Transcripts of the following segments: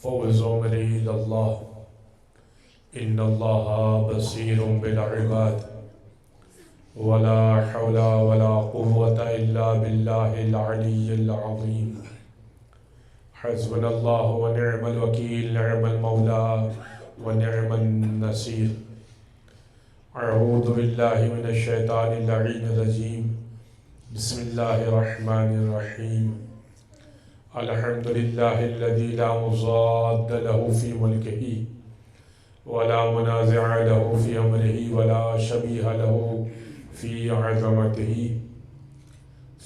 فوز عمري إلى الله إن الله بصير بالعباد ولا حول ولا قوة إلا بالله العلي العظيم حسبنا الله ونعم الوكيل نعم المولى ونعم النصير أعوذ بالله من الشيطان اللعين الرجيم بسم الله الرحمن الرحيم الحمد لله الذي لا مضاد له في ملكه ولا منازع له في أمره ولا شبيه له في عظمته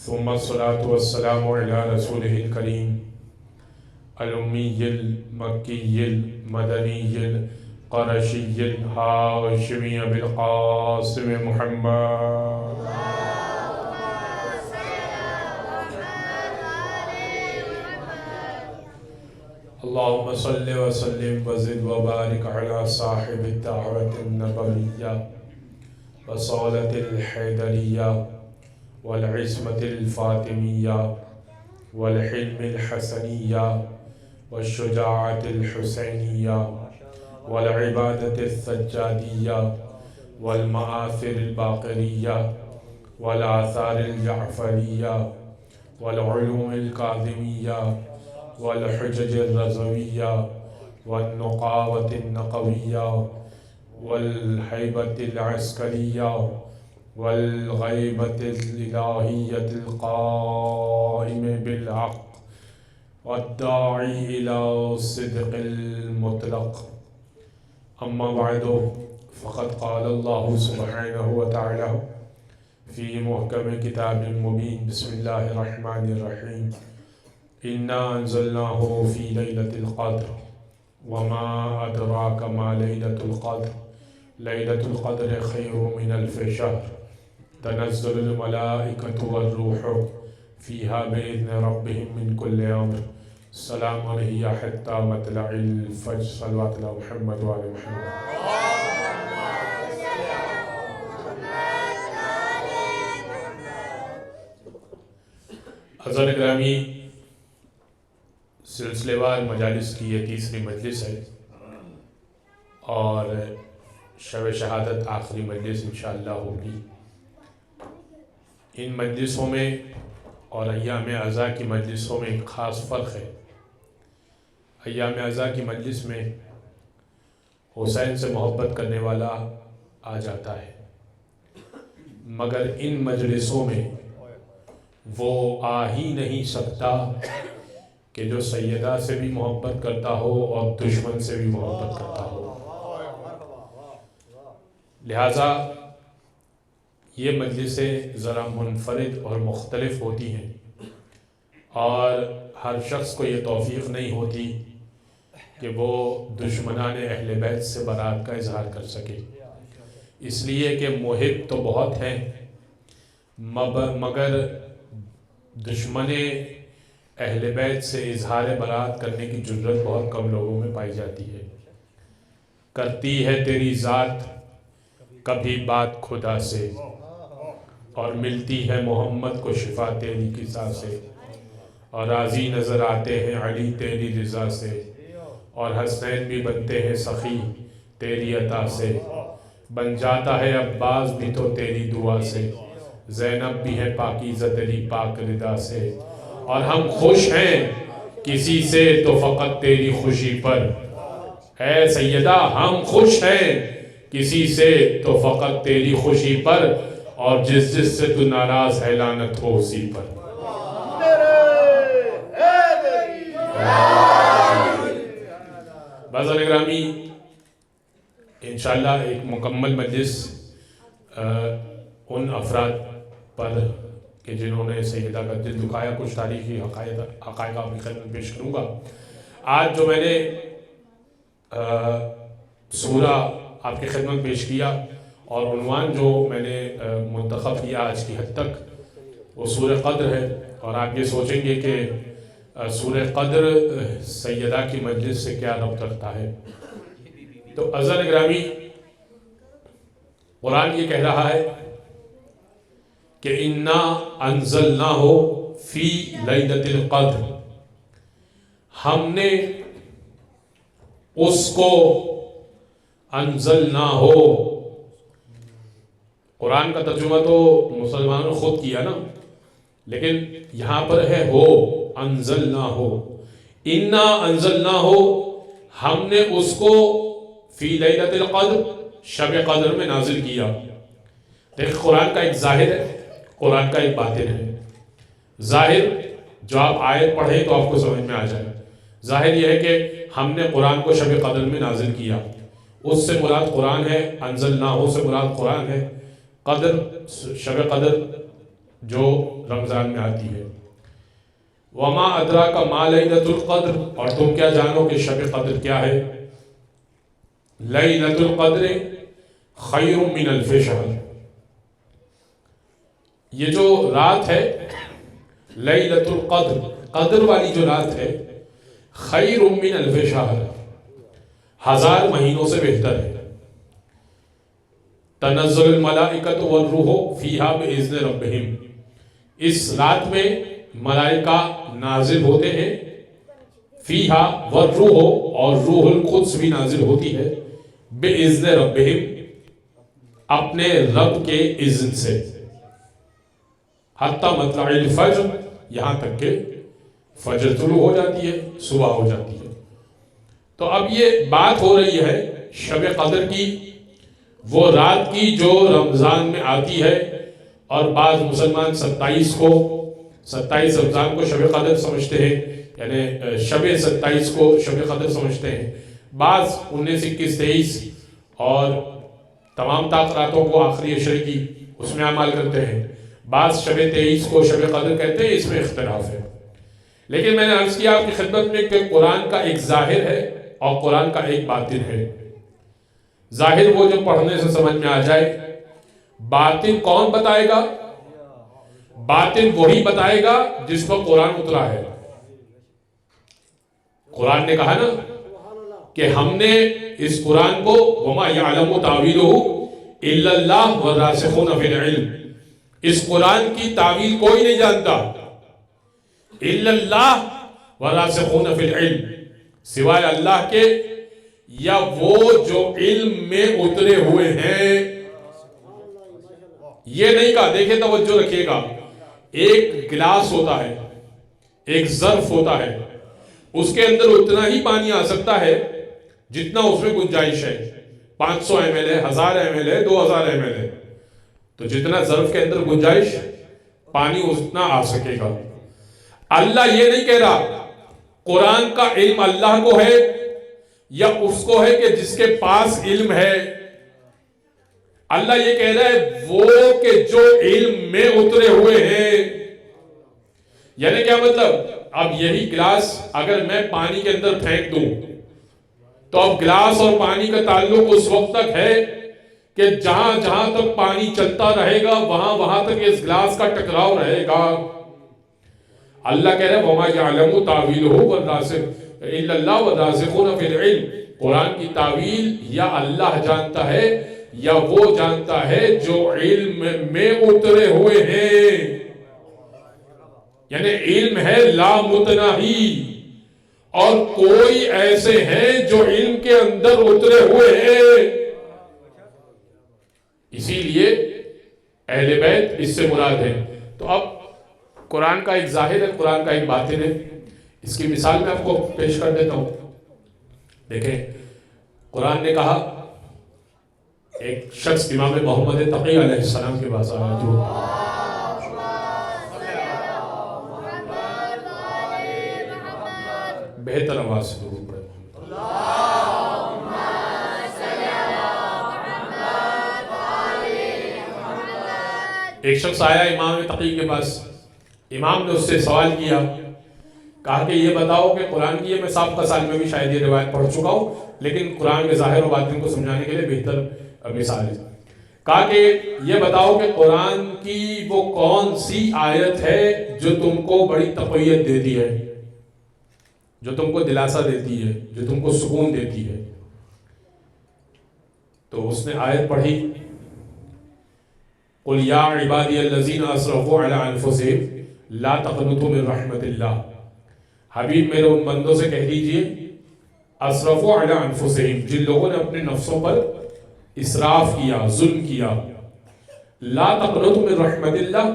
ثم الصلاة والسلام على رسوله الكريم الأمي المكي المدني القرشي الهاشمي بالقاسم محمد اللهم صل وسلم وزد وبارك على صاحب الدعوة النبوية وصولة الحيدرية والعصمة الفاطمية والحلم الحسنية والشجاعة الحسينية والعبادة السجادية والمآثر الباقرية والآثار الجعفرية والعلوم الكاظمية والحجج الرضوية والنقاوة النقوية والهيبة العسكرية والغيبة الإلهية القائم بالحق والداعي إلى الصدق المطلق أما بعد فقد قال الله سبحانه وتعالى في محكم كتاب مبين بسم الله الرحمن الرحيم إنا أنزلناه في ليلة القدر وما أدراك ما ليلة القدر ليلة القدر خير من ألف شهر تنزل الملائكة والروح فيها بإذن ربهم من كل أمر السلام عليه حتى مطلع الفجر صلوات على محمد وعلى محمد حضرات گرامی سلسلے وار مجالس کی یہ تیسری مجلس ہے اور شب شہادت آخری مجلس انشاءاللہ ہوگی. ان مجلسوں میں اور ایام عزا کی مجلسوں میں ایک خاص فرق ہے. ایام عزا کی مجلس میں حسین سے محبت کرنے والا آ جاتا ہے، مگر ان مجلسوں میں وہ آ ہی نہیں سکتا کہ جو سیدہ سے بھی محبت کرتا ہو اور دشمن سے بھی محبت کرتا ہو. لہٰذا یہ مجلسیں ذرا منفرد اور مختلف ہوتی ہیں اور ہر شخص کو یہ توفیق نہیں ہوتی کہ وہ دشمنان اہل بیت سے برات کا اظہار کر سکے، اس لیے کہ محب تو بہت ہیں مگر دشمن اہل بیت سے اظہار برات کرنے کی جرت بہت کم لوگوں میں پائی جاتی ہے. کرتی ہے تیری ذات کبھی بات خدا سے اور ملتی ہے محمد کو شفا تیری قصہ سے، اور راضی نظر آتے ہیں علی تیری رضا سے، اور حسنین بھی بنتے ہیں سخی تیری عطا سے. بن جاتا ہے عباس بھی تو تیری دعا سے، زینب بھی ہے پاکیزہ تیری پاک رضا سے. اور ہم خوش ہیں کسی سے تو فقط تیری خوشی پر، اے سیدہ ہم خوش ہیں کسی سے تو فقط تیری خوشی پر، اور جس جس سے تو ناراض ہے لعنت ہو اسی پر. بازار گرامی انشاءاللہ ایک مکمل مجلس ان افراد پر کہ جنہوں نے سیدہ کا دل دکھایا، کچھ تاریخی حقائق آپ کی خدمت پیش کروں گا. آج جو میں نے سورہ آپ کی خدمت پیش کیا اور عنوان جو میں نے منتخب کیا آج کی حد تک وہ سورہ قدر ہے. اور آپ یہ سوچیں گے کہ سورہ قدر سیدہ کی مجلس سے کیا ربط رکھتا ہے. تو عزیزان گرامی قرآن یہ کہہ رہا ہے کہ انا انزلناہ فی لیلۃ القدر، ہم نے اس کو انزلنا ہو. قرآن کا ترجمہ تو مسلمانوں نے خود کیا نا، لیکن یہاں پر ہے ہو، انزلنا ہو. انا انزلنا ہو، ہم نے اس کو فی لیلۃ القدر، شب قدر میں نازل کیا. دیکھ، قرآن کا ایک ظاہر ہے، قرآن کا ایک باطن ہے. ظاہر جو آپ آیت پڑھیں تو آپ کو سمجھ میں آ جائے. ظاہر یہ ہے کہ ہم نے قرآن کو شب قدر میں نازل کیا، اس سے مراد قرآن ہے. انزلنا ہو سے مراد قرآن ہے. قدر، شب قدر جو رمضان میں آتی ہے. وما ادراک ما لیلۃ القدر، اور تم کیا جانو کہ شب قدر کیا ہے. لیلۃ القدر خیر من الف شہر، یہ جو رات ہے لیلۃ القدر، قدر والی جو رات ہے، خیر من الف شہر، 1000 مہینوں سے بہتر ہے. تنزل الملائکۃ والروح فیہا بإذن ربہم، اس رات میں ملائکہ نازل ہوتے ہیں. فیہا والروح، اور روح القدس بھی نازل ہوتی ہے. بإذن ربہم، اپنے رب کے اذن سے. حتی مطلع الفجر، یہاں تک کہ فجر طلوع ہو جاتی ہے، صبح ہو جاتی ہے. تو اب یہ بات ہو رہی ہے شب قدر کی، وہ رات کی جو رمضان میں آتی ہے. اور بعض مسلمان 27 رمضان کو شب قدر سمجھتے ہیں، یعنی شب 27 کو شب قدر سمجھتے ہیں. بعض 19، 21، 23 اور تمام راتوں کو آخری عشرے کی اس میں عمل کرتے ہیں. بعض شب 23 کو شب قدر کہتے ہیں، اس میں اختلاف ہے. لیکن میں نے عرض کیا آپ کی خدمت میں کہ قرآن کا ایک ظاہر ہے اور قرآن کا ایک باطن ہے. ظاہر وہ جو پڑھنے سے سمجھ میں آ جائے. باطن کون بتائے گا؟ باطن وہی بتائے گا جس پر قرآن اترا ہے. قرآن نے کہا نا کہ ہم نے اس قرآن کو وَمَا يَعْلَمُ تَعْوِيلُهُ إِلَّا اللَّهُ وَالرَّاسِخُونَ فِي الْعِلْمِ، اس قرآن کی تعویل کوئی نہیں جانتا إِلَّا اللَّهُ وَالرَّاسِخُونَ فِي الْعِلْمِ، سوائے اللہ کے یا وہ جو علم میں اترے ہوئے ہیں. یہ نہیں کہا، دیکھیں توجہ رکھیے گا. ایک گلاس ہوتا ہے، ایک ظرف ہوتا ہے، اس کے اندر اتنا ہی پانی آ سکتا ہے جتنا اس میں گنجائش ہے. 500 ml ہے، 1000 ml ہے، 2000 ml ہے. تو جتنا ظرف کے اندر گنجائش، پانی اتنا آ سکے گا. اللہ یہ نہیں کہہ رہا قرآن کا علم اللہ کو ہے یا اس کو ہے کہ جس کے پاس علم ہے. اللہ یہ کہہ رہا ہے وہ کہ جو علم میں اترے ہوئے ہیں. یعنی کیا مطلب؟ اب یہی گلاس اگر میں پانی کے اندر پھینک دوں تو اب گلاس اور پانی کا تعلق اس وقت تک ہے کہ جہاں جہاں تک پانی چلتا رہے گا وہاں تک اس گلاس کا ٹکراؤ رہے گا. اللہ کہہ رہا ہے وَمَا يَعْلَمُ تَعْوِيلُهُ إِلَّا اللَّهُ وَالرَّاسِخُونَ فِي الْعِلْمِ، قرآن کی تعویل یا اللہ جانتا ہے یا وہ جانتا ہے جو علم میں اترے ہوئے ہیں. یعنی علم ہے لامتناہی، اور کوئی ایسے ہیں جو علم کے اندر اترے ہوئے ہیں. اسی لیے اہل بیت اس سے مراد ہے. تو اب قرآن کا ایک ظاہر ہے، قرآن کا ایک باطن ہے. اس کی مثال میں آپ کو پیش کر دیتا ہوں. دیکھیں، قرآن نے کہا ایک شخص امام محمد تقی علیہ السلام کے پاس آیا جو بہتر آواز سے ضرور پڑھے. ایک شخص آیا امام تقی کے پاس. امام نے اس سے سوال کیا، کہا کہ یہ بتاؤ کہ قرآن کی، یہ میں سابقہ سال میں بھی شاید یہ روایت پڑھ چکا ہوں لیکن قرآن کے ظاہر و باطن کو سمجھانے کے لیے بہتر مثال ہے. کہا کہ یہ بتاؤ کہ قرآن کی وہ کون سی آیت ہے جو تم کو بڑی تقویت دیتی ہے، جو تم کو دلاسا دیتی ہے، جو تم کو سکون دیتی ہے. تو اس نے آیت پڑھی، قُلْ يَا عِبَادِيَ الَّذِينَ أَسْرَفُوا عَلَىٰ أَنفُسِهِمْ لَا تَقْنَطُوا مِن رَحْمَةِ اللَّهِ. حبیب میرے ان بندوں سے کہہ دیجئے اسرفوا علی انفسہم، جن لوگوں نے اپنے نفسوں پر اسراف کیا، ظلم کیا. لا تقنطوا من رحمت اللہ،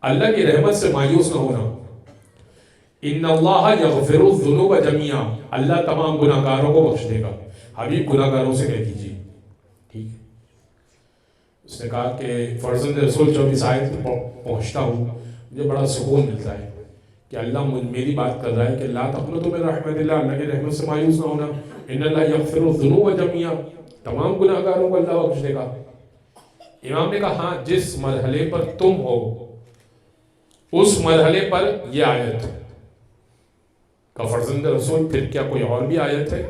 اللہ کی رحمت سے مایوس نہ ہونا. ان اللہ یغفر الذنوب جميعا، اللہ تمام گناہ گاروں کو بخش دے گا. حبیب گناہ گاروں سے کہہ دیجیے، ٹھیک ہے. اس نے کہا کہ فرزند رسول 24 آیت پہ پہنچتا ہوں مجھے بڑا سکون ملتا ہے کہ اللہ میری بات کر رہا ہے کہ لا تقنطوا من رحمت اللہ، اللہ کی رحمت سے مایوس نہ ہونا. ان اللہ یغفر الذنوب جميعا، تمام گناہ گاروں کو اللہ بخش دے گا. امام نے کہا ہاں جس مرحلے پر تم ہو اس مرحلے پر یہ آیت کا فرزند رسول، پھر کیا کوئی اور بھی آیت ہے؟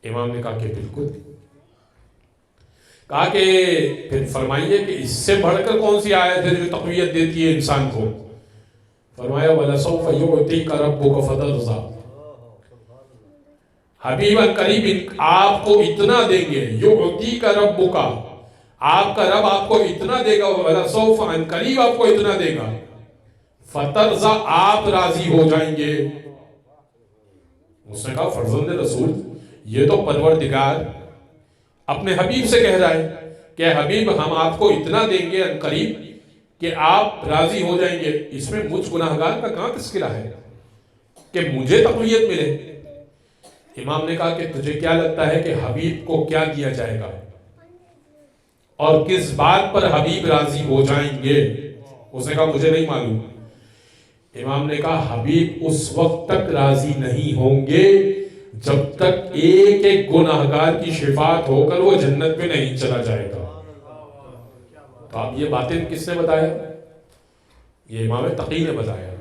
امام نے کہا کہ بالکل. کہا کہ پھر فرمائیے کہ اس سے بڑھ کر کون سی آیت ہے جو تقویت دیتی ہے انسان کو؟ فرمایا وَلَسَوْفَ يُعْطِيكَ رَبُّكَ فَتَرْضَىٰ، حبیب قریب آپ کو اتنا دیں گے. یعطیک ربک، آپ کا رب آپ کو اتنا دے گا. وَلَسَوْفَ ان قریب آپ کو اتنا دے گا. فَتَرْضَىٰ، آپ راضی ہو جائیں گے. اس نے کہا فرزند رسول یہ تو پروردگار اپنے حبیب سے کہہ رہا ہے کہ حبیب ہم آپ کو اتنا دیں گے ان قریب کہ آپ راضی ہو جائیں گے. اس میں مجھ گناہگار کا کہاں تذکرہ ہے کہ مجھے تقویت ملے؟ امام نے کہا کہ تجھے کیا لگتا ہے کہ حبیب کو کیا دیا جائے گا اور کس بات پر حبیب راضی ہو جائیں گے؟ اس نے کہا مجھے نہیں معلوم. امام نے کہا حبیب اس وقت تک راضی نہیں ہوں گے جب تک ایک ایک گناہگار کی شفاعت ہو کر وہ جنت میں نہیں چلا جائے گا. تو اب یہ باطن کس نے بتایا؟ یہ امام تقی نے بتایا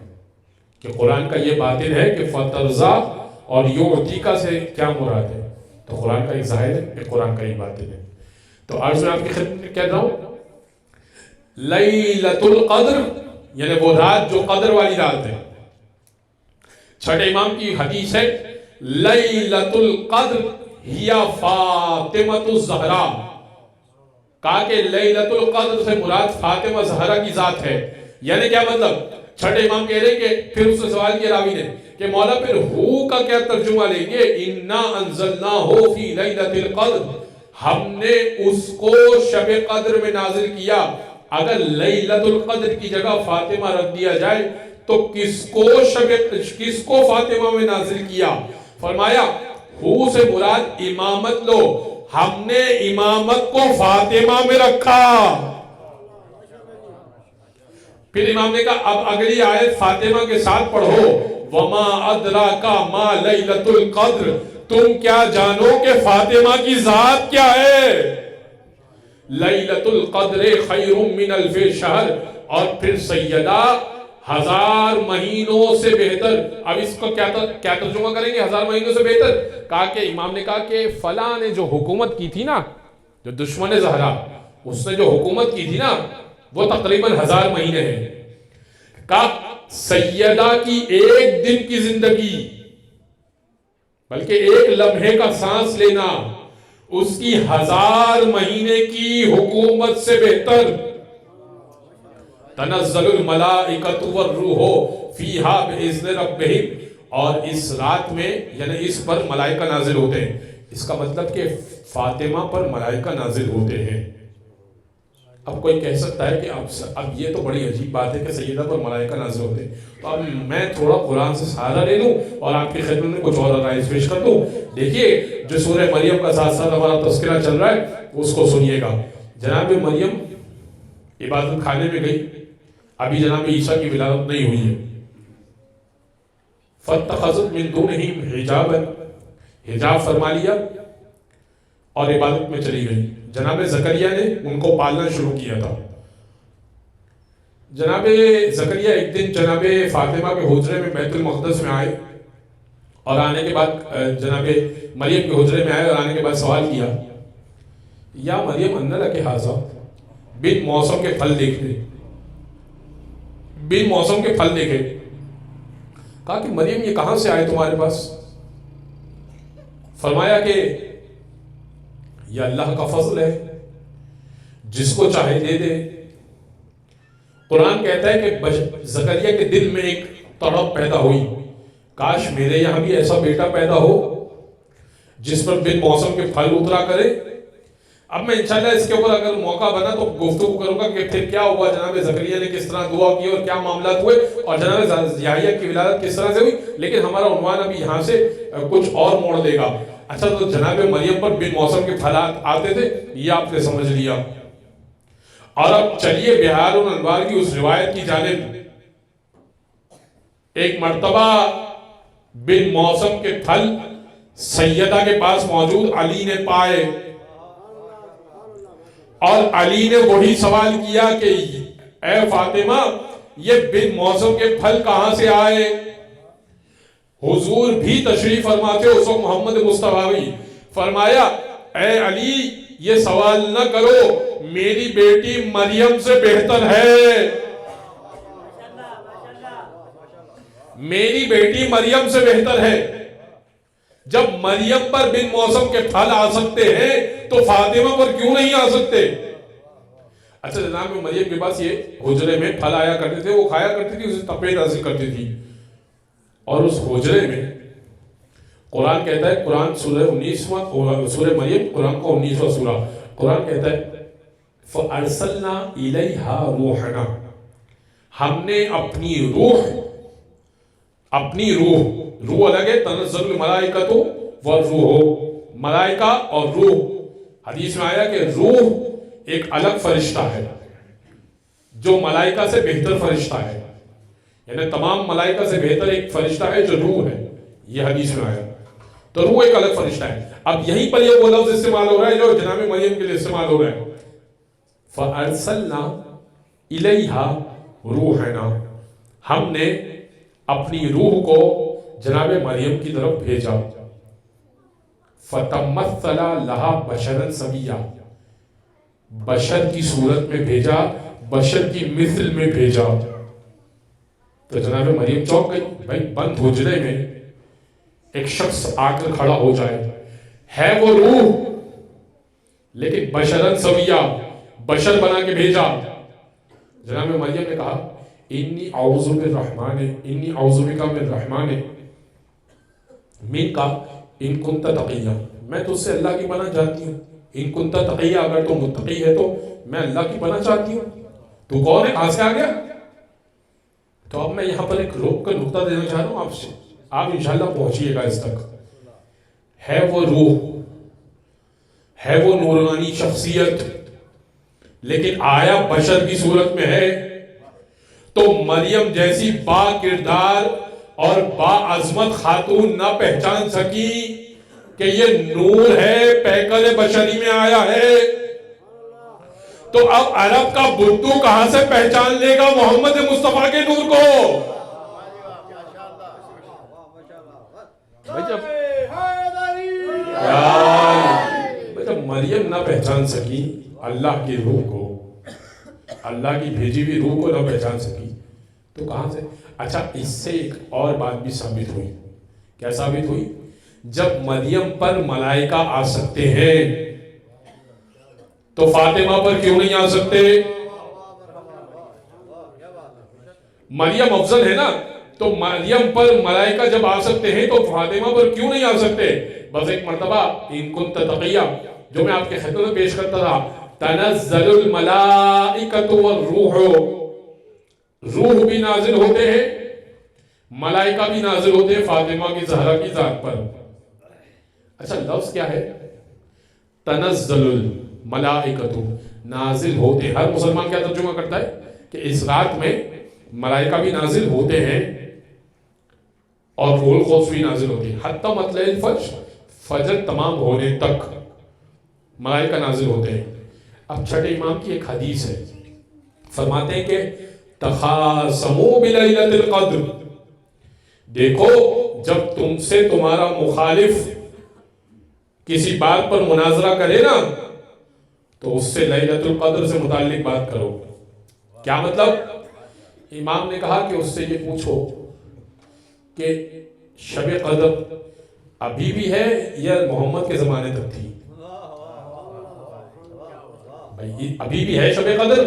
کہ قرآن کا یہ باطن ہے کہ فَتَرْضَىٰ اور یعطیکا سے کیا مراد ہے. تو قرآن کا ایک ظاہر ہے کہ قرآن کا ایک باطن ہے. تو عرض میں آپ کی خدمت میں کہہ رہا ہوں لیلۃ القدر یعنی وہ رات جو قدر والی رات ہے. چھٹے امام کی حدیث ہے لیلۃ القدر ہی فاطمۃ الزہرا. کہا کہ لیلۃ القدر سے مراد فاطمہ زہرا کی ذات ہے. یعنی کیا مطلب؟ چھٹے امام کہہ رہے کہ پھر اس سے سوال کیا راوی نے کہ مولا پھر ہو کا کیا ترجمہ لیں گے؟ انا انزلناہ فی لیلۃ القدر، ہم نے اس کو شب قدر میں نازل کیا. اگر لیلۃ القدر کی جگہ فاطمہ رکھ دیا جائے تو کس کو فاطمہ میں نازل کیا؟ فرمایا ہو سے مراد امامت لو، ہم نے امامت کو فاطمہ میں رکھا. پھر امام نے کہا اب اگلی آیت فاطمہ کے ساتھ پڑھو وما ادراکا ما لیلۃ القدر، تم کیا جانو کہ فاطمہ کی ذات کیا ہے؟ لیلۃ القدر خیر من الف شہر، اور پھر سیدہ 1000 مہینوں سے بہتر. اب اس کو کیا ترجمہ کریں گے 1000 مہینوں سے بہتر؟ کہا کہ امام نے کہا کہ فلاں نے جو حکومت کی تھی نا، جو دشمن زہرا اس نے جو حکومت کی تھی نا وہ تقریباً 1000 مہینے ہیں. کہا سیدہ کی ایک دن کی زندگی بلکہ ایک لمحے کا سانس لینا اس کی 1000 مہینے کی حکومت سے بہتر. تنزل الملائکۃ والروح فیہا بإذن ربہم، اور اس رات میں یعنی اس پر ملائکہ نازل ہوتے ہیں. اس کا مطلب کہ فاطمہ پر ملائکہ نازل ہوتے ہیں. اب کوئی کہہ سکتا ہے کہ اب یہ تو بڑی عجیب بات ہے کہ سیدہ پر ملائکہ نازل ہوتے ہیں. تو اب میں تھوڑا قرآن سے سہارا لے لوں اور آپ کی خدمت میں کچھ اور رائز پیش کر دوں. دیکھیے جو سورہ مریم کا ساتھ ساتھ ہمارا تذکرہ چل رہا ہے اس کو سنیے گا. جناب مریم عبادت خانے میں گئی، ابھی جناب عیسیٰ کی ولادت نہیں ہوئی ہے. فاتخذت من دونہم حجابا، حجاب فرما لیا اور عبادت میں چلی گئی. جناب زکریا نے ان کو پالنا شروع کیا تھا. جناب زکریا ایک دن جناب فاطمہ کے حجرے میں بیت المقدس میں آئے اور آنے کے بعد جناب مریم کے حجرے میں آئے اور آنے کے بعد سوال کیا یا مریم ان لک ھذا، بن موسم کے پھل دیکھے، بن موسم کے پھل دیکھے. کہا کہ مریم یہ کہاں سے آئے تمہارے پاس؟ فرمایا کہ یہ اللہ کا فضل ہے، جس کو چاہے دے دے. قرآن کہتا ہے کہ زکریا کے دل میں ایک تڑپ پیدا ہوئی، کاش میرے یہاں بھی ایسا بیٹا پیدا ہو جس پر بن موسم کے پھل اترا کرے. اب میں انشاءاللہ اس کے اوپر اگر موقع بنا تو گفتگو کروں گا کہ پھر کیا ہوا، جناب زکریا نے کس طرح دعا کی اور کیا معاملات ہوئے، اور جناب یحییٰ کی ولادت کس طرح سے ہوئی. لیکن ہمارا عنوان ابھی یہاں سے کچھ اور موڑ لے گا. اچھا، تو جناب مریم پر بن موسم کے پھلات آتے تھے، یہ آپ نے سمجھ لیا. اور اب چلیے بہار الانوار کی اس روایت کی جانب. ایک مرتبہ بن موسم کے پھل سیدہ کے پاس موجود علی نے پائے، اور علی نے وہی سوال کیا کہ اے فاطمہ، یہ بن موسم کے پھل کہاں سے آئے؟ حضور بھی تشریف فرماتے اس وقت محمد مصطفیٰ بھی. فرمایا اے علی، یہ سوال نہ کرو، میری بیٹی مریم سے بہتر ہے. میری بیٹی مریم سے بہتر ہے. جب مریم پر بن موسم کے پھل آ سکتے ہیں تو فاطمہ پر کیوں نہیں آ سکتے؟ اچھا، جناب مریم کے پاس یہ حجرے میں پھل آیا کرتے تھے، وہ کھایا کرتی تھی، اسے تپے نازل کرتی تھی. اور اس حجرے میں قرآن کہتا ہے، قرآن سورہ 19واں سورہ مریم قرآن کا 19واں سورہ، قرآن کہتا ہے فَأَرْسَلْنَا إِلَيْهَا رُوحَنَا، ہم نے اپنی روح الگ ہے، تنزل الملائکۃ والروح، ملائکہ اور روح. حدیث میں آیا کہ روح ایک الگ فرشتہ ہے جو ملائکہ سے بہتر فرشتہ ہے، یعنی تمام ملائکہ سے بہتر ایک فرشتہ ہے جو روح ہے. یہ حدیث میں آیا. تو روح ایک الگ فرشتہ ہے. اب یہیں پر یہ وہ لفظ استعمال ہو رہا ہے جو جناب مریم کے لیے استعمال ہو رہا ہے، فَأَرْسَلْنَا إِلَيْهَا رُوحَنَا، ہم نے اپنی روح کو جناب مریم کی طرف بھیجا. فَتَمَثَّلَ لَهَا بَشَرًا سَوِيًّا، بشر کی صورت میں بھیجا، بشر کی مثل میں بھیجا. تو جناب مریم چونک گئی. بھائی بند حجرے میں ایک شخص آ کر کھڑا ہو جائے، ہے وہ روح لیکن بشرًا سویہ، بشر بنا کے بھیجا. جناب مریم نے کہا انی اعوذ بک من الرحمن منک ان کنت تقیہ، میں تجھ سے اللہ کی پناہ چاہتی ہوں. ان کنت تقیہ، اگر تو متقی ہے تو میں اللہ کی پناہ چاہتی ہوں. تو کون ہے، کہاں سے آ گیا؟ تو اب میں یہاں پر ایک روک کر نقطہ دینا چاہ رہا ہوں آپ سے، آپ انشاءاللہ پہنچیے گا اس تک. ہے وہ روح، ہے وہ نورانی شخصیت، لیکن آیا بشر کی صورت میں ہے. تو مریم جیسی با کردار اور با عظمت خاتون نہ پہچان سکی کہ یہ نور ہے، پیکر بشری میں آیا ہے. تو اب عرب کا بدو کہاں سے پہچان لے گا محمد مصطفیٰ کے نور کو؟ جب مریم نہ پہچان سکی اللہ کی روح کو، اللہ کی بھیجی ہوئی روح کو نہ پہچان سکی تو کہاں سے؟ اچھا، اس سے ایک اور بات بھی ثابت ہوئی. کیا ثابت ہوئی؟ جب مریم پر ملائکہ آ سکتے ہیں تو فاطمہ پر کیوں نہیں آ سکتے؟ مریم افضل ہے نا، تو مریم پر ملائکہ جب آ سکتے ہیں تو فاطمہ پر کیوں نہیں آ سکتے؟ بس ایک مرتبہ ان کنت تقیہ جو میں آپ کے خطوں میں پیش کرتا تھا، تنزل الملائکۃ والروح، روح بھی نازل ہوتے ہیں، ملائکہ بھی نازل ہوتے ہیں فاطمہ کی زہرا کی ذات پر. اچھا، لفظ کیا ہے؟ تنزل الملائکۃ، نازل ہوتے. ہر مسلمان کیا ترجمہ کرتا ہے کہ اس رات میں ملائکہ بھی نازل ہوتے ہیں اور روح القدس بھی نازل ہوتی ہے. حتی مطلع الفجر، فجر تمام ہونے تک ملائکہ نازل ہوتے ہیں. اب چھٹے امام کی ایک حدیث ہے، فرماتے ہیں کہ تخاصموا بلیلۃ القدر، دیکھو جب تم سے تمہارا مخالف کسی بات پر مناظرہ کرے نا تو اس سے لیلۃ القدر سے متعلق بات کرو. کیا مطلب؟ امام نے کہا کہ اس سے یہ پوچھو کہ شب قدر ابھی بھی ہے یا محمد کے زمانے تک تھی؟ بھائی ابھی بھی ہے شب قدر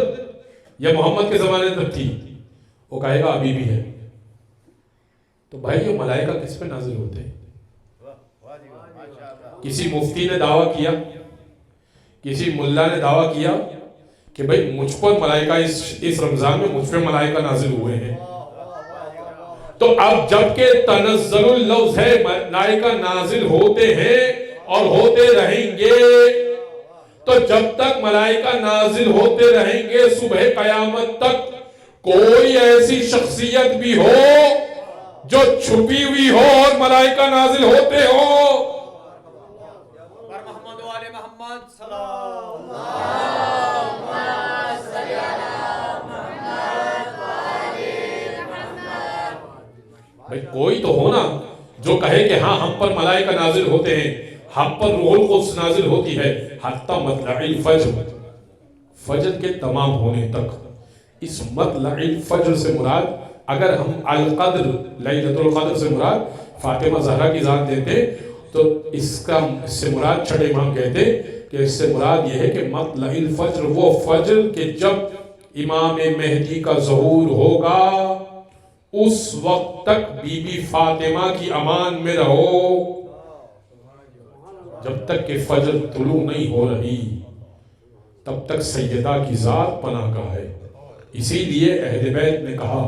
یا محمد کے زمانے تک تھی؟ وہ کہے گا ابھی بھی ہے. تو بھائی یہ ملائکہ کس پہ نازل ہوتے ہیں؟ کسی مفتی نے دعویٰ کیا، کسی ملا نے دعویٰ کیا کہ بھئی مجھ پر ملائکہ اس رمضان میں مجھ پر ملائکہ نازل ہوئے ہیں، تو اب جب کہ تنزل اللفظ ہے ملائکہ نازل ہوتے ہیں اور ہوتے رہیں گے، تو جب تک ملائکہ نازل ہوتے رہیں گے صبح قیامت تک کوئی ایسی شخصیت بھی ہو جو چھپی ہوئی ہو اور ملائکہ نازل ہوتے ہو، بھئی کوئی تو ہونا جو کہے کہ ہاں ہم پر ملائکہ نازل ہوتے ہیں، ہم پر روح القدس نازل ہوتی ہے حتی مطلع الفجر، فجر کے تمام ہونے تک۔ اس مطلع الفجر سے مراد اگر ہم القدر لیلۃ القدر سے مراد فاطمہ زہرا کی ذات دیتے تو اس سے مراد چھٹے امام کہتے کہ اس سے مراد یہ ہے کہ مطلع الفجر وہ فجر کہ جب امام مہدی کا ظہور ہوگا اس وقت تک بی بی فاطمہ کی امان میں رہو، جب تک کہ فجر طلوع نہیں ہو رہی تب تک سیدہ کی ذات پناہ گاہ ہے۔ اسی لیے اہل بیت نے کہا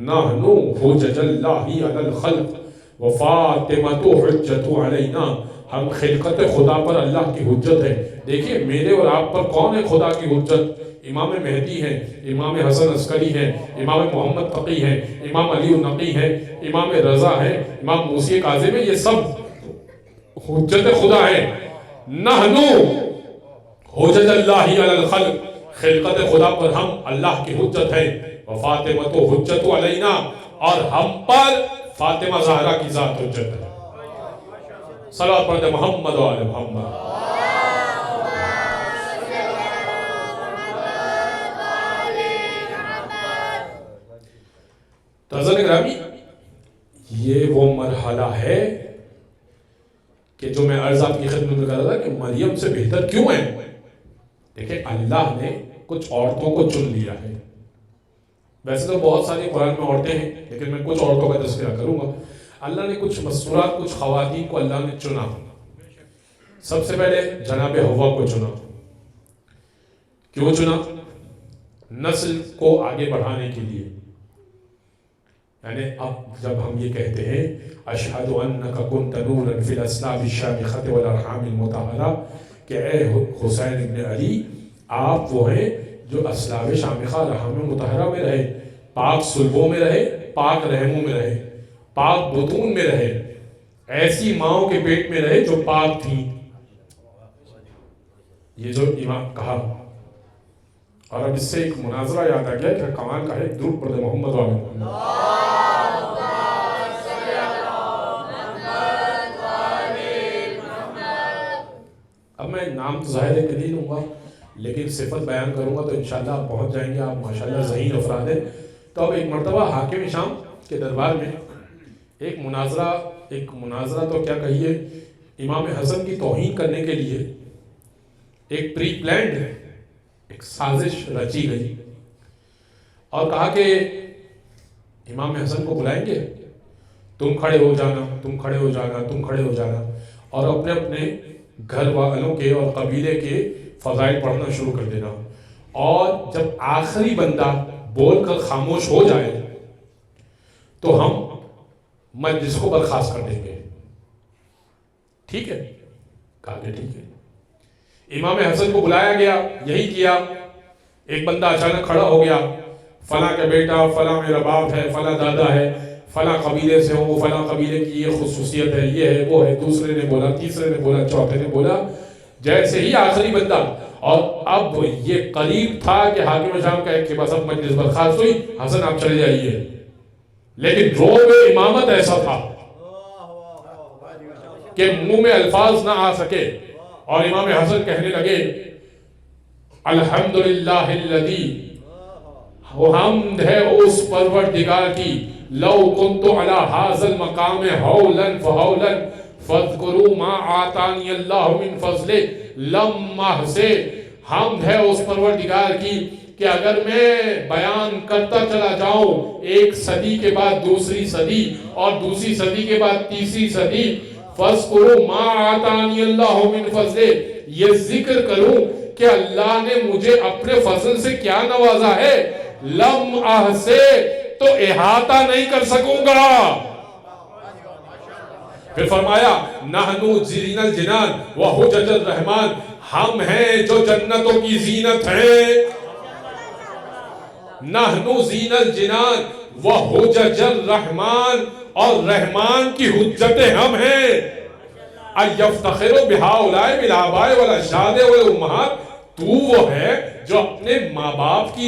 نحنو حجج اللہ علی الخلق وفاطمۃ حجت علینا، ہم خلقت خدا پر اللہ کی حجت ہے۔ دیکھیے میرے اور آپ پر کون ہے خدا کی حجت؟ امام مہدی ہیں، امام حسن عسکری ہیں، امام محمد تقی ہیں، امام علی النقی ہیں، امام رضا ہیں، امام موسی کاظم ہیں، یہ سب حجت خدا ہے۔ نحنو حجج اللہ علی الخلق، خلقت خدا پر ہم اللہ کی حجت ہے، وفاطمۃ حجت علینا، اور ہم پر فاطمہ زہرا کی ذات حجت ہے۔ صلوات پڑھتے محمد و آل محمد۔ تعزیٰ گرامی، یہ وہ مرحلہ ہے کہ جو میں عرض آپ کی خدمت میں کر رہا تھا کہ مریم سے بہتر کیوں ہے؟ دیکھیں اللہ نے کچھ عورتوں کو چن لیا ہے، ویسے تو بہت ساری قرآن میں عورتیں ہیں لیکن میں کچھ عورتوں کا تذکرہ کروں گا۔ اللہ نے کچھ مستورات، کچھ خواتین کو اللہ نے چنا۔ سب سے پہلے جناب حوا کو چنا۔ کیوں چنا؟ نسل کو آگے بڑھانے کے لیے، یعنی اب جب ہم یہ کہتے ہیں اشہد انک کنت نورا فی الاسلاب الشامخۃ والارحام المطہرہ کہ اے حسین ابن علی آپ وہ ہیں جو اسلاب شامخہ رحم مطہرہ میں رہے، پاک صلبوں میں رہے، پاک رحموں میں رہے، پاک بطون میں رہے، ایسی ماؤں کے پیٹ میں رہے جو پاک تھیں۔ یہ جو امام کہا، اور اب اس سے ایک مناظرہ یاد آ گیا کہ کمال کا ہے، درود پڑھتے محمد و آل محمد۔ اب میں نام تو ظاہر ہے کہ نہیں لوں گا لیکن صفت بیان کروں گا تو انشاءاللہ آپ پہنچ جائیں گے، آپ ماشاءاللہ ذہین افراد ہیں۔ تو اب ایک مرتبہ حاکم شام کے دربار میں ایک مناظرہ تو کیا کہیے، امام حسن کی توہین کرنے کے لیے ایک پری پلانڈ ایک سازش رچی گئی، اور کہا کہ امام حسن کو بلائیں گے، تم کھڑے ہو جانا، تم کھڑے ہو جانا، تم کھڑے ہو جانا، اور اپنے اپنے گھر والوں کے اور قبیلے کے فضائل پڑھنا شروع کر دینا، اور جب آخری بندہ بول کر خاموش ہو جائے تو ہم مجلس کو برخاست کر دیں گے۔ ٹھیک ہے؟ کہا کہ ٹھیک ہے۔ امام حسن کو بلایا گیا، یہی کیا۔ ایک بندہ اچانک کھڑا ہو گیا، فلاں کا بیٹا، فلاں میرا باپ ہے، فلاں دادا ہے، فلاں قبیلے سے ہوں، فلاں قبیلے کی یہ خصوصیت ہے، یہ ہے، وہ ہے۔ دوسرے نے بولا، تیسرے نے بولا، چوتھے نے بولا، جیسے ہی آخری بندہ، اور اب یہ قریب تھا کہ حاکم شام کا ایک کے بس اب مجلس برخاست ہوئی، حسن آپ چلے جائیے، لیکن روب امامت ایسا تھا کہ منہ میں الفاظ نہ آ سکے، اور امام حسن کہنے لگے الحمدللہ الذی، حمد ہے اس پروردگار کی، لو کنت علی ھذا المقام ہولا فہولا فاذکروا ما آتانی اللہ من فضل، لمح سے حمد ہے اس پروردگار کی کہ اگر میں بیان کرتا چلا جاؤں ایک صدی کے بعد دوسری صدی اور دوسری صدی کے بعد تیسری صدی، فَاذْكُرُوا مَا آتَانِيَ اللَّهُ مِنْ فَضْلِهِ، یہ ذکر کروں کہ اللہ نے مجھے اپنے فضل سے کیا نوازا ہے. لم احصے، تو احاطہ نہیں کر سکوں گا. پھر فرمایا نحنو زین الجنان وحجج الرحمن، ہم ہیں جو جنتوں کی زینت ہیں. نحنو زین الجنان وحجج الرحمن، اور رحمان کی حجتیں ہم ہیں. ایفتخر بہؤلاء بالآباء والاجداد والامہات، تو وہ ہے جو اپنے ماں باپ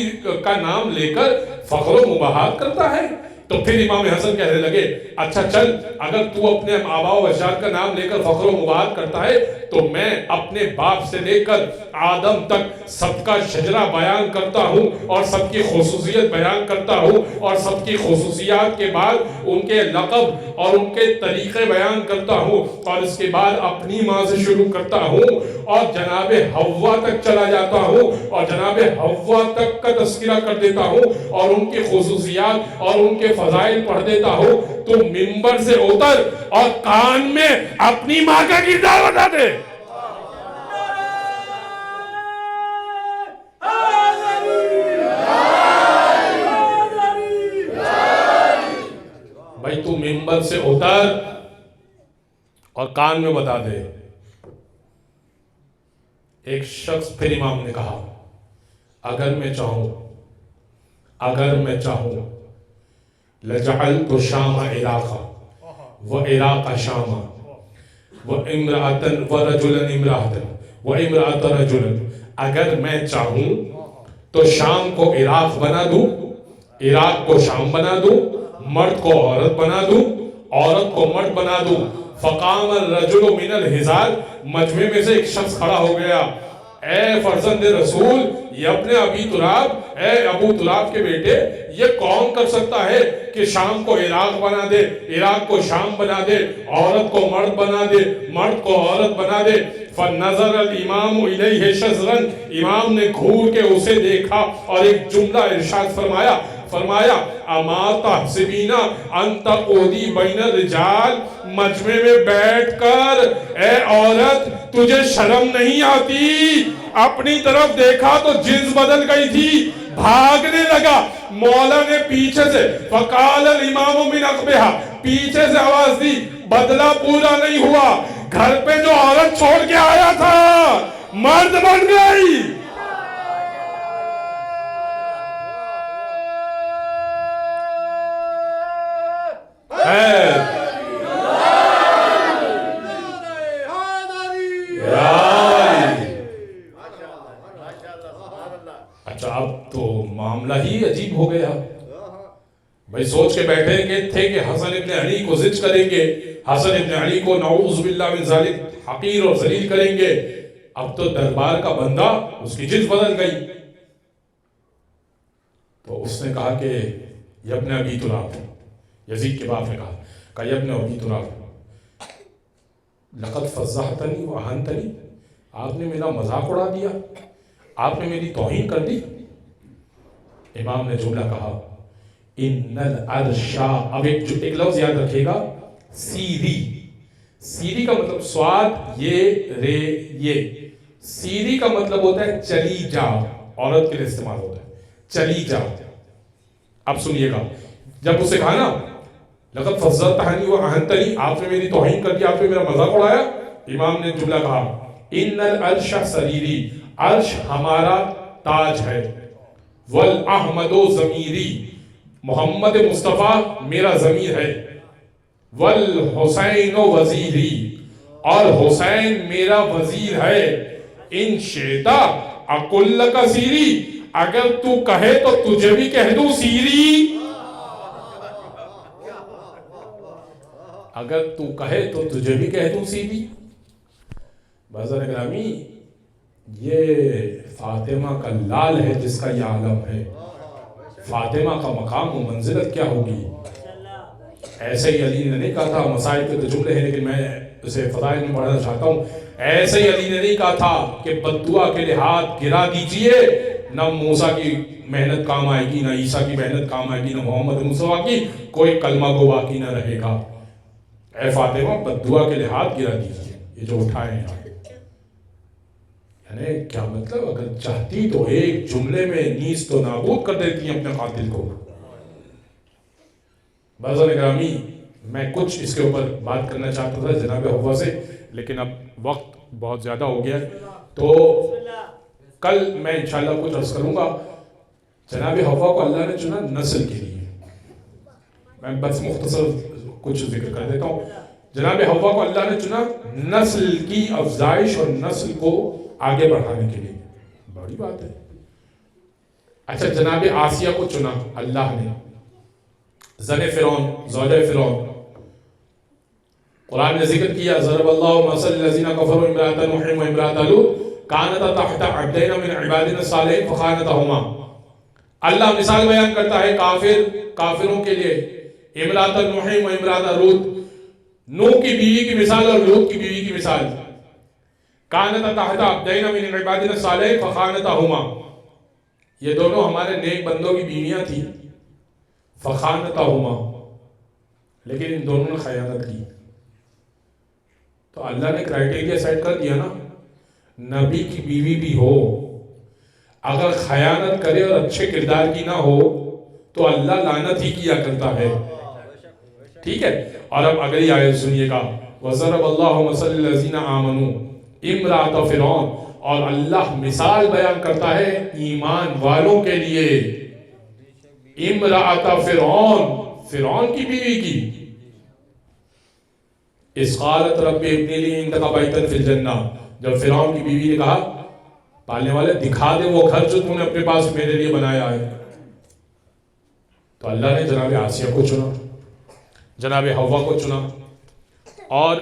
کا نام لے کر فخر و مباحات کرتا ہے. تو پھر امام حسن کہنے لگے اچھا چل، اگر تو اپنے آباء و اجداد کا نام لے کر فخر و مباحات کرتا ہے تو میں اپنے باپ سے لے کر آدم تک سب کا شجرہ بیان کرتا ہوں اور سب کی خصوصیت بیان کرتا ہوں، اور سب کی خصوصیات کے بعد ان کے لقب اور ان کے طریقے بیان کرتا ہوں، اور اس کے بعد اپنی ماں سے شروع کرتا ہوں اور جناب حوا تک چلا جاتا ہوں اور جناب حوا تک کا تذکرہ کر دیتا ہوں اور ان کی خصوصیات اور ان کے فضائل پڑھ دیتا ہوں. تو منبر سے اتر اور کان میں اپنی ماں کا کردار بتا دے. بھائی تو منبر سے اتر اور کان میں بتا دے. ایک شخص پھر امام نے کہا اگر میں چاہوں لجعلت شام عراقا وعراق شاما وامرأة ورجلا امرأة وامرأة رجلا، اگر میں چاہوں تو شام کو عراق بنا دوں، عراق کو شام بنا دوں، مرد کو عورت بنا دوں، عورت کو مرد بنا دوں. فقام الرجل من الحزار، مجمع میں سے ایک شخص کھڑا ہو گیا. اے فرزند رسول، یہ اپنے ابی تراب، اے ابو تراب کے بیٹے، یہ کون کر سکتا ہے کہ شام کو عراق بنا دے، عراق کو شام بنا دے، عورت کو مرد بنا دے، مرد کو عورت بنا دے. فنظر الامام الیہ شزرا، امام نے گھور کے اسے دیکھا اور ایک جملہ ارشاد فرمایا اما تحسبین ان تقعدی بین الرجال، مجمع میں بیٹھ کر اے عورت تجھے شرم نہیں آتی؟ اپنی طرف دیکھا تو جنس بدل گئی تھی، بھاگنے لگا. مولا نے پیچھے سے فقال الامام من عقبہا، پیچھے سے آواز دی، بدلہ پورا نہیں ہوا، گھر پہ جو عورت چھوڑ کے آیا تھا مرد بن گئی. اچھا اب تو معاملہ ہی عجیب ہو گیا. بھائی سوچ کے بیٹھے تھے کہ حسن ابن علی کو زج کریں گے، حسن ابن علی کو نعوذ باللہ من ذالک حقیر اور ذلیل کریں گے. اب تو دربار کا بندہ، اس کی جنس بدل گئی. تو اس نے کہا کہ یا ابن ابی تراب، یزید کے باپ نے کہا یا ابن ابی تراب لقد فضحتنی واہنتنی، آپ نے میرا مذاق اڑا دیا، آپ نے میری توہین کر دی. امام نے جملہ کہا ان العرش، اب ایک لفظ یاد رکھے گا، سیری کا مطلب سواد یہ رے یہ، سیری کا مطلب ہوتا ہے چلی جا، عورت کے لیے استعمال ہوتا ہے چلی جا. اب سنیے گا، جب اسے کہا نا لقد فضلتنی واہنتنی، آپ نے میری توہین کر دی، آپ نے میرا مذاق اڑایا، امام نے جملہ کہا ان العرش سریری، عرش ہمارا تاج ہے، والاحمد ضمیری، محمد مصطفیٰ میرا ضمیر ہے، والحسین وزیری، اور حسین میرا وزیر ہے. ان شئتا اقل لک سیری، اگر تو کہے تو تجھے بھی کہہ دوں سیری. اگر تو کہے تو تجھے بھی کہہ دوں سیری. بازار گرامی، یہ فاطمہ کا لال ہے جس کا یہ عالم ہے. فاطمہ کا مقام و منزلت کیا ہوگی؟ ایسے ہی علی نے نہیں کہا تھا، مسائل کے تو جملے ہیں لیکن میں اسے فضائل میں پڑھنا چاہتا ہوں. ایسے ہی علی نے نہیں کہا تھا کہ بددعا کے لیے ہاتھ گرا دیجئے، نہ موسیٰ کی محنت کام آئے گی، نہ عیسیٰ کی محنت کام آئے گی، نہ محمد مصطفیٰ کی، کوئی کلمہ کو باقی نہ رہے گا. اے فاطمہ بددعا کے لیے ہاتھ گرا دیجیے، یہ جو اٹھائے ہیں آپ، یعنی کیا مطلب، اگر چاہتی تو ایک جملے میں نیز تو نابود کر دیتی ہیں اپنے قاتل کو۔ بازار گرامی، میں کچھ اس کے اوپر بات کرنا چاہتا تھا جناب حوا سے، لیکن اب وقت بہت زیادہ ہو گیا، تو کل میں انشاءاللہ کچھ عرض کروں گا۔ جناب حوا کو اللہ نے چنا نسل کے لیے، میں بس مختصر کچھ ذکر کر دیتا ہوں۔ جناب حوا کو اللہ نے چنا نسل کی افزائش اور نسل کو آگے بڑھانے کے لیے، بڑی بات ہے۔ اچھا، جناب آسیہ کو چنا اللہ نے، زن فرعون، زوجہ فرعون، قرآن نے ذکر کیا ضرب اللہ مثل الذین کفروا امرأۃ نوح و امرأۃ لوط کانتا تحت عبدین من عبادنا الصالحین فخانتہما۔ اللہ مثال بیان کرتا ہے کافروں کے لیے، امرأۃ نوح و امرأۃ لوط، نوح کی بیوی کی مثال اور لوط کی بیوی کی مثال، کانتا تحت عبدین من عبادنا الصالحین فخانتہما، یہ دونوں ہمارے نیک بندوں کی بیویاں تھیں، فخانتہما، لیکن ان دونوں نے خیانت کی۔ تو اللہ نے کرائٹیریا سیٹ کر دیا نا، نبی کی بیوی بھی ہو، اگر خیانت کرے اور اچھے کردار کی نہ ہو تو اللہ لعنت ہی کیا کرتا ہے، ٹھیک ہے۔ اور اب اگلی آیت سنیے گا، وَضَرَبَ اللَّهُ مَثَلَ الَّذِينَ آمَنُوا امرأۃ فرعون، اور اللہ مثال بیان کرتا ہے ایمان والوں کے لیے، امرأۃ فرعون کی بیوی کی، اِذْ قَالَتْ رَبِّ ابْنِ لِي عِندَكَ بَيْتًا فِي الْجَنَّةِ، جب فرعون کی بیوی نے کہا پالنے والے دکھا دے وہ گھر جو تم نے اپنے پاس میرے لیے بنایا ہے، تو اللہ نے جناب آسیہ کو چنا، جناب حوا کو چنا، اور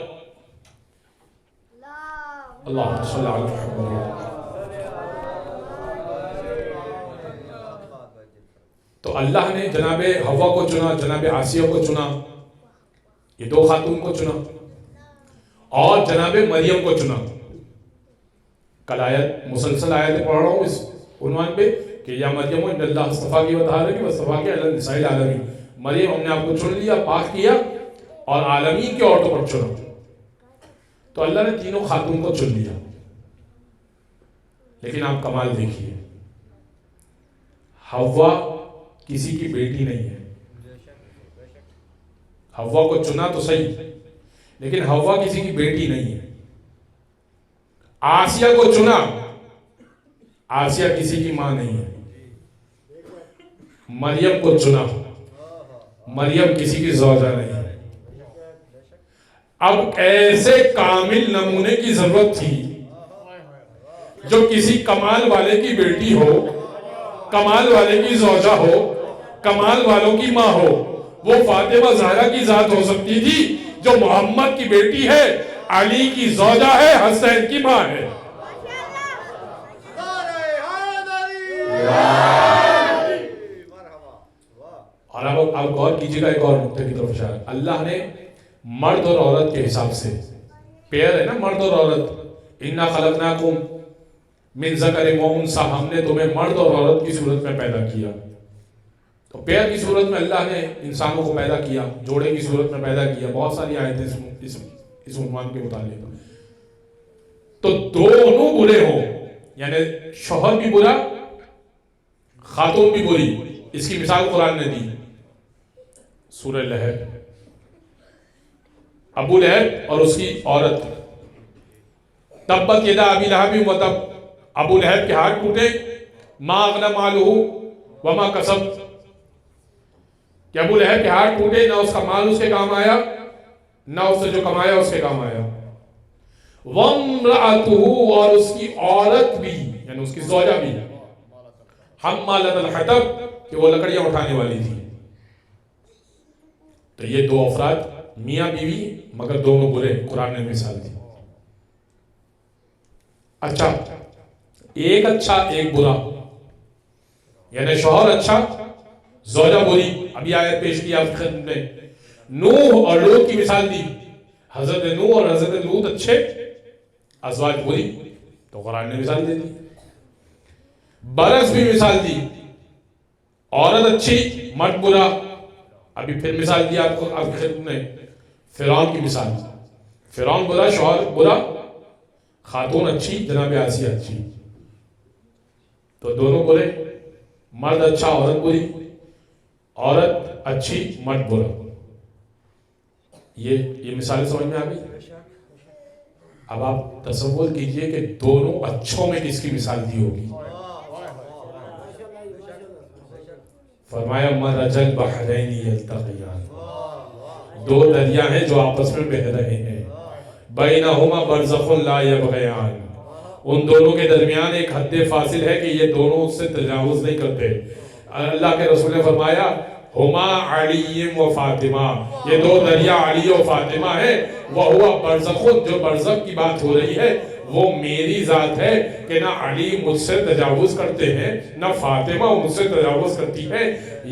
اللہ صلی اللہ علیہ وسلم، تو اللہ نے جناب حوا کو چنا، جناب آسیہ کو چنا، یہ دو خاتون کو چنا، اور جناب مریم کو چنا۔ کل آیت مسلسل آیت پڑھ رہا ہوں اس عنوان پہ کہ یا مریم ان اللہ اصطفیٰ کی وطہارہ کی واصطفیٰ کی علی النساء العالمین، مریم ہم نے آپ کو چن لیا، پاک کیا، اور عالمین کے عورتوں پر چنا۔ تو اللہ نے تینوں خاتون کو چن لیا، لیکن آپ کمال دیکھیے، حوا کسی کی بیٹی نہیں ہے۔ حوا کو چنا تو صحیح، لیکن حوا کسی کی بیٹی نہیں ہے۔ آسیہ کو چنا، آسیہ کسی کی ماں نہیں ہے۔ مریم کو چنا، مریم کسی کی زوجہ نہیں ہے۔ اب ایسے کامل نمونے کی ضرورت تھی جو کسی کمال والے کی بیٹی ہو، کمال والے کی زوجہ ہو، کمال والوں کی ماں ہو۔ وہ فاطمہ زہرا کی ذات ہو سکتی تھی جو محمد کی بیٹی ہے، علی کی زوجہ ہے، حسین کی ماں ہے۔ اور اب غور کیجئے گا ایک اور نقطے کی طرف اشارہ، اللہ نے مرد اور عورت کے حساب سے، پیئر ہے نا مرد اور عورت، اِنَّا خَلَقْنَاكُمْ مِنْ ذَكَرٍ وَأُنْثَىٰ، ہم نے تمہیں مرد اور عورت کی صورت میں پیدا کیا۔ تو پیئر کی صورت میں اللہ نے انسانوں کو پیدا کیا، جوڑے کی صورت میں پیدا کیا۔ بہت ساری آیتیں اس عنوان کے متعلق۔ تو دونوں برے ہوں، یعنی شوہر بھی برا، خاتون بھی بری، اس کی مثال قرآن نے دی، سورہ لہب، ابو لہب اور اس کی عورت، تبت یدا ابی لہب وتب، ابو لہب کے ہاتھ ٹوٹے، ما اغنی مالہ وما کسب، کہ ابو لہب کے ہاتھ ٹوٹے، نہ اس کا مال اس کے کام آیا، نہ اس نے جو کمایا اس کے کام آیا۔ وَامْرَأَتُهُ، اور اس کی عورت بھی، یعنی اس کی زوجہ بھی، حَمَّالَةَ الْحَطَبِ، کہ وہ لکڑیاں اٹھانے والی تھی۔ تو یہ دو افراد میاں بیوی، مگر دونوں برے، قرآن نے مثال دی۔ اچھا، ایک اچھا ایک برا، یعنی شوہر اچھا زوجہ بری۔ ابھی آیت پیش کی آپ کی خدمت میں، نوح اور لوط کی مثال دی، حضرت نوح اور حضرت لوط اچھے، ازواج بری، تو قرآن نے مثال دے دی۔ برعکس بھی مثال دی، عورت اچھی مرد برا، ابھی پھر مثال دی آپ کی خدمت میں، فرعون کی مثال، فرعون برا، شوہر برا، خاتون اچھی، جناب آسیہ اچھی، تو دونوں برے، مرد اچھا عورت بری، عورت اچھی مرد برا. یہ مثالیں سمجھ میں آ گئی. اب آپ تصور کیجئے کہ دونوں اچھوں میں کس کی مثال دی ہوگی. فرمایا مرج البحرین یلتقیان، دو دریا ہیں جو آپس میں بہہ رہے ہیں، بینہما برزخ لا یبغیان، ان دونوں کے درمیان ایک حد فاصل ہے کہ یہ دونوں اس سے تجاوز نہیں کرتے. اللہ کے رسول نے فرمایا ہما علی و فاطمہ، یہ دو دریا علی و فاطمہ ہے. وہوا برزخ، جو برزخ کی بات ہو رہی ہے وہ میری ذات ہے کہ نہ علی مجھ سے تجاوز کرتے ہیں نہ فاطمہ مجھ سے تجاوز کرتی ہے.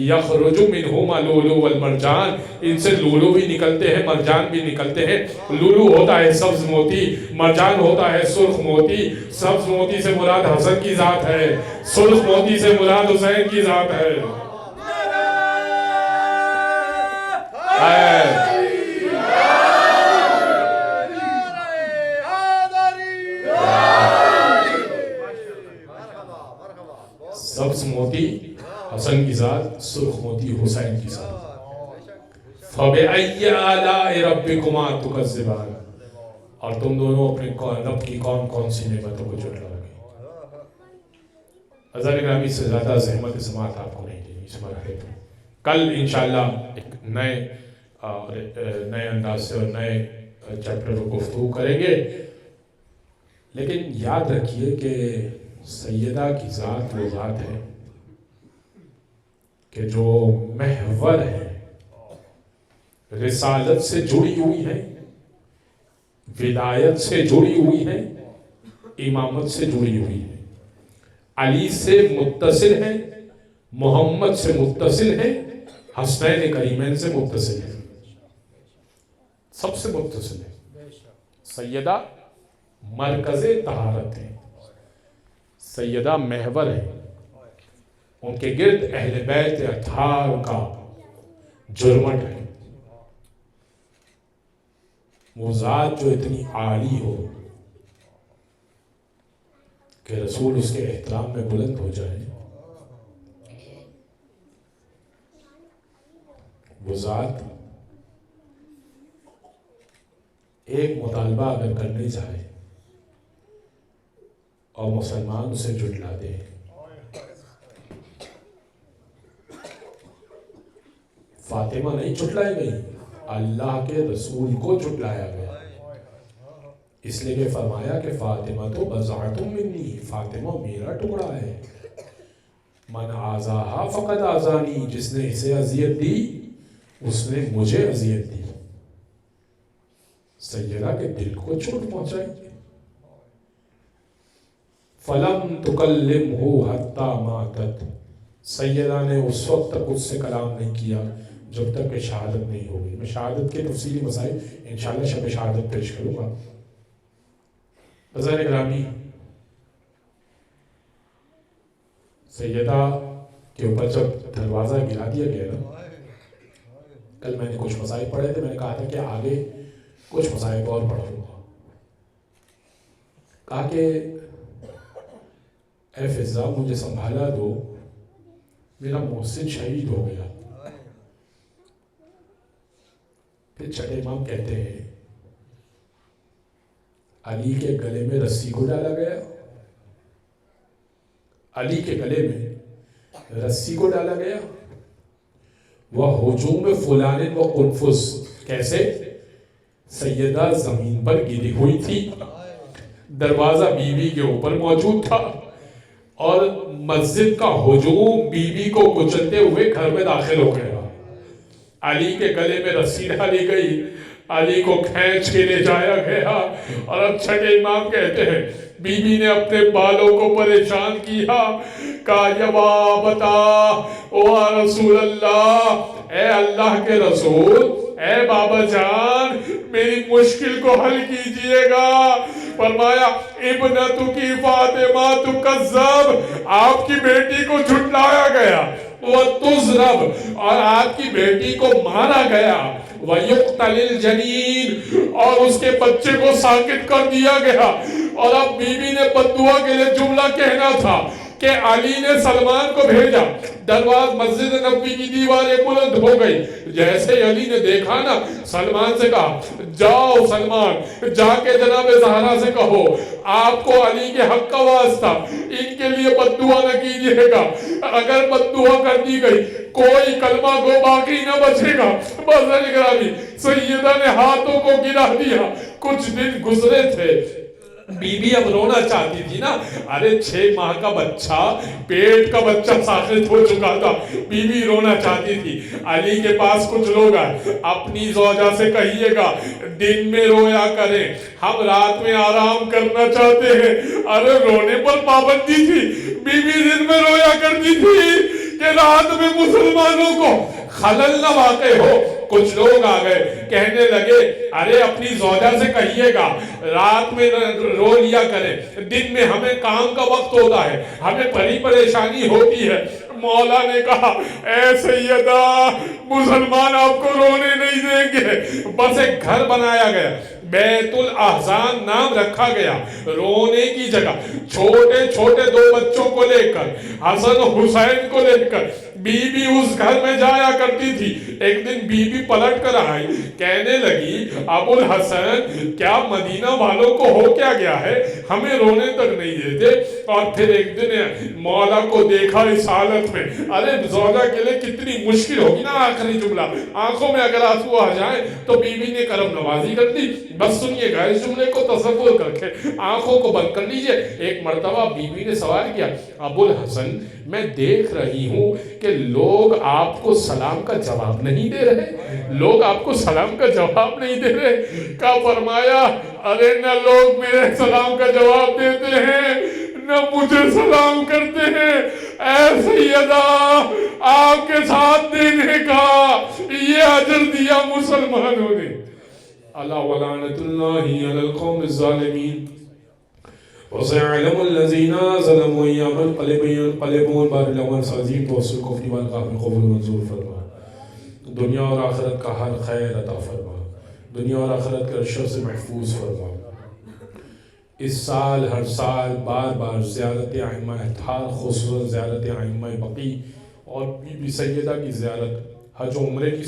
یخرج منہما لولو والمرجان، ان سے لولو بھی نکلتے ہیں مرجان بھی نکلتے ہیں. لولو ہوتا ہے سبز موتی، مرجان ہوتا ہے سرخ موتی. سبز موتی سے مراد حسن کی ذات ہے، سرخ موتی سے مراد حسین کی ذات ہے. سبز موتی حسن کی ذات، سرخ موتی حسین کی ذات. فَبِأَيِّ آلَاءِ رَبِّكُمَا تُكَذِّبَانِ، اور تم دونوں اپنے رب کی کون کون سی نعمتوں کو جھٹلاؤ گے. عزیزان گرامی، سے زیادہ زحمت سماعت آپ کو نہیں دینی اس مرحلے پہ. کل انشاءاللہ ایک نئے انداز سے اور نئے چیپٹر کو گفتگو کریں گے. لیکن یاد رکھیے کہ سیدہ کی ذات وہ ذات ہے کہ جو محور ہے، رسالت سے جڑی ہوئی ہے، ولایت سے جڑی ہوئی ہے، امامت سے جڑی ہوئی ہے، علی سے متصل ہے، محمد سے متصل ہے، حسنین کریمین سے متصل ہے، سب سے متصل ہے. سیدہ مرکز طہارت ہے، سیدہ محور ہے، ان کے گرد اہل بیت اطہار کا جرمٹ ہے. وہ ذات جو اتنی عالی ہو کہ رسول اس کے احترام میں بلند ہو جائے، وہ ذات ایک مطالبہ اگر کرنے جائے اور مسلمان اسے جھٹلا دے، فاطمہ نہیں جھٹلائی گئی، اللہ کے رسول کو جھٹلایا گیا. اس لیے کہ فرمایا کہ فاطمہ تو بضعۃ منی، فاطمہ میرا ٹکڑا ہے. من آذاہا فقد آذانی، جس نے اسے اذیت دی اس نے مجھے اذیت دی. سیدہ کے دل کو چوٹ پہنچائی. فلم تکلمہ حتی ماتت، سیدہ نے اس وقت تک اس سے کلام نہیں کیا جب تک کہ شہادت نہیں ہوگی. میں شہادت کے تفصیلی مسائل انشاءاللہ شب شہادت پیش کروں گا. عزیزان گرامی، سیدہ کے اوپر جب دروازہ گرا دیا گیا نا، کل میں نے کچھ مسائل پڑھے تھے، میں نے کہا تھا کہ آگے کچھ مسائل اور پڑھوں گا. کہا کہ اے فضا مجھے سنبھالا دو، میرا محسن شہید ہو گیا. پھر چھٹے امام کہتے ہیں علی کے گلے میں رسی کو ڈالا گیا، علی کے گلے میں رسی کو ڈالا گیا. وَہُجُومِ فُلَانٍ وَقُنفُسٍ، کیسے؟ سیدہ زمین پر گری ہوئی تھی، دروازہ بیوی کے اوپر موجود تھا، اور مسجد کا ہجوم بیوی کو کچلتے ہوئے گھر میں داخل ہو گیا. علی کے گلے میں رسی ڈالی گئی، علی کو کھینچ کے لے جایا گیا. اور اب چھٹے امام کہتے ہیں بی بی نے اپنے بالوں کو پریشان کیا، کہا یا بابتا او رسول اللہ، اے اللہ کے رسول، اے بابا جان میری مشکل کو حل کیجئے گا. فرمایا ابنتو کی فاطمہ تکذب، آپ کی بیٹی کو جھٹلایا گیا، وَتُضْرَبْ اور آپ کی بیٹی کو مارا گیا وَيُقْتَلِ الْجَنِينَ اور اس کے بچے کو ساکت کر دیا گیا۔ اور اب بی بی نے بددعا کے لیے جملہ کہنا تھا کہ علی نے سلمان کو بھیجا، دروازہ مسجد نبوی کی دیواریں بلند ہو گئی، جیسے علی نے دیکھا نا سلمان سے کہا جاؤ سلمان جا کے جناب زہرا سے کہو آپ کو علی کے حق کا واسطہ ان کے لیے بددعا نہ کیجئے گا، اگر بددعا کر دی گئی کوئی کلمہ گو باقی نہ بچے گا۔ بس گرامی سیدہ نے ہاتھوں کو گرا دیا، کچھ دن گزرے تھے، بی بی اب رونا چاہتی تھی نا، ارے 6 ماہ کا بچہ، پیٹ کا بچہ ساخت ہو چکا تھا، بی بی رونا چاہتی تھی۔ علی کے پاس کچھ لوگ آئے، اپنی زوجہ سے کہیے گا دن میں رویا کریں، ہم رات میں آرام کرنا چاہتے ہیں۔ ارے رونے پر پابندی تھی، بی بی دن میں رویا کرتی تھی کہ رات میں مسلمانوں کو خلل نہ واقع ہو۔ کچھ لوگ آ گئے کہنے لگے ارے اپنی زوجہ سے کہیے گا رات میں رو لیا کریں، دن میں ہمیں کام کا وقت ہوتا ہے، ہمیں بڑی پریشانی ہوتی ہے۔ مولا نے کہا اے سیدہ مسلمان آپ کو رونے نہیں دیں گے، بس ایک گھر بنایا گیا، بیت الاحزان نام رکھا گیا، رونے کی جگہ، چھوٹے چھوٹے 2 بچوں کو لے کر، حسن و حسین کو لے کر بی بی اس گھر میں جایا کرتی تھی۔ ایک دن بی بی پلٹ کر آئی، کہنے لگی ابو الحسن کیا مدینہ والوں کو ہو کیا گیا ہے، ہمیں رونے تک نہیں دیتے۔ اور پھر ایک دن مولا کو دیکھا اس حالت میں، ارے زوجہ کے لئے کتنی مشکل ہوگی نا آخری جملہ، آنکھوں میں اگر آنسو آ جائیں تو بی بی نے کرم نوازی کر دی۔ بس سنیے گا اس جملے کو تصور کر کے آنکھوں کو بند کر لیجئے۔ ایک مرتبہ بی بی نے سوال کیا ابو الحسن میں دیکھ رہی ہوں کہ لوگ آپ کو سلام کا جواب نہیں دے رہے، لوگ آپ کو سلام کا جواب نہیں دے رہے۔ کہا فرمایا ارے نہ لوگ میرے سلام کا جواب دیتے ہیں نہ مجھے سلام کرتے ہیں، اے سیدہ آپ کے ساتھ دینے کا یہ اجر دیا مسلمانوں نے۔ اللہ ولعنت اللہ علی القوم الظالمین وسيعلم الذين ظلموا أيام ينقلبون بار الاول سازیم توسل کو اپنی بارگاہ میں قبول منظور فرما، دنیا اور آخرت کا ہر خیر عطا فرما، دنیا اور آخرت کے شر سے محفوظ فرما۔ اس سال ہر سال بار بار زیارت ائمہ اطہار، خصوصاً زیارت ائمہ بقیع اور بی بی سیدہ کی زیارت حج و عمرے کی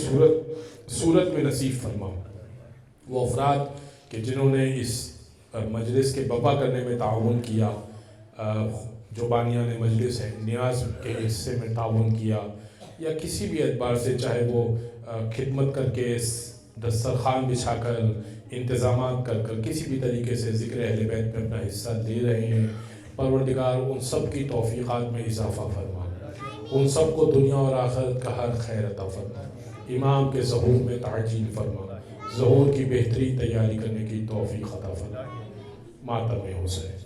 صورت میں نصیب فرما۔ وہ افراد کہ جنہوں نے اس مجلس کے بپا کرنے میں تعاون کیا، جو بانیان مجلس ہے نیاز کے حصے میں تعاون کیا، یا کسی بھی اعتبار سے چاہے وہ خدمت کر کے دسترخوان بچھا کر انتظامات کر کسی بھی طریقے سے ذکر اہل بیت میں اپنا حصہ دے رہے ہیں، پروردگار ان سب کی توفیقات میں اضافہ فرما، ان سب کو دنیا اور آخرت کا ہر خیر عطا فرما، امام کے ظہور میں تعجیل فرما، ظہور کی بہترین تیاری کرنے کی توفیق عطا فرما۔ ماتم حسین